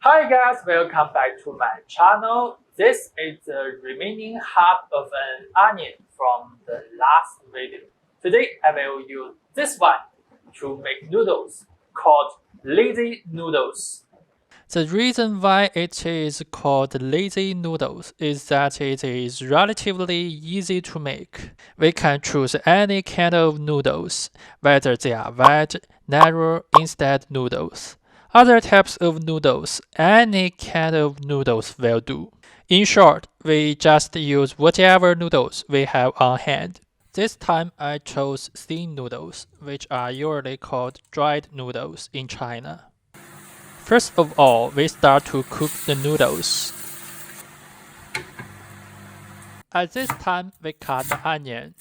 Hi guys, welcome back to my channel. This is the remaining half of an onion from the last video. Today I will use this one to make noodles called Lazy Noodles. The reason why it is called lazy noodles is that it is relatively easy to make. We can choose any kind of noodles, whether they are wet, narrow, instant noodles. Other types of noodles, any kind of noodles will do. In short, we just use whatever noodles we have on hand. This time I chose thin noodles, which are usually called dried noodles in China. First of all, we start to cook the noodles. At this time, we cut the onion.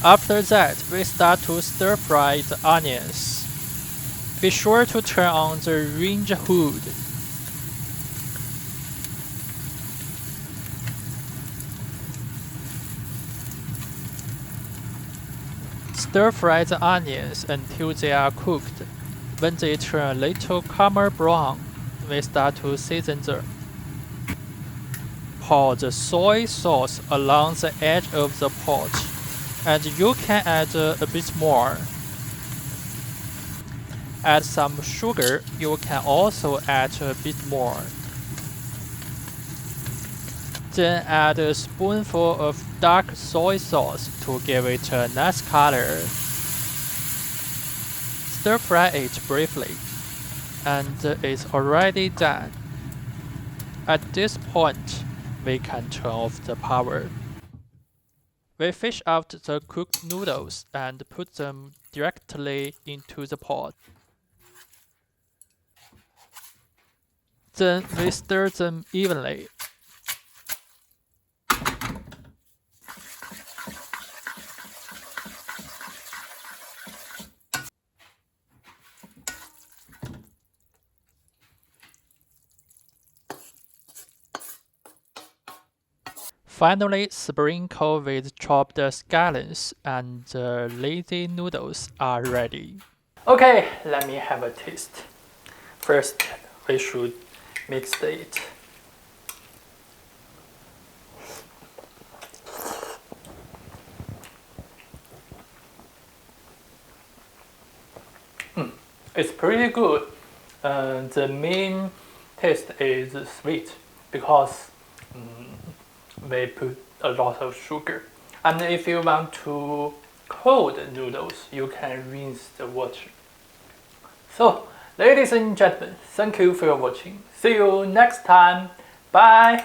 After that, we start to stir fry the onions. Be sure to turn on the range hood. Stir fry the onions until they are cooked. When they turn a little caramel brown, we start to season them. Pour the soy sauce along the edge of the pot, and you can add a bit more. Add some sugar, you can also add a bit more. Then add a spoonful of dark soy sauce to give it a nice color. Stir fry it briefly, and it's already done. At this point, we can turn off the power. We fish out the cooked noodles and put them directly into the pot. Then we stir them evenly. Finally, sprinkle with chopped scallions, and the lazy noodles are ready. Okay, let me have a taste. First, we should mix it. It's pretty good. The main taste is sweet because we put a lot of sugar. And if you want to cold noodles, you can rinse the water. So, ladies and gentlemen, thank you for watching. See you next time. Bye.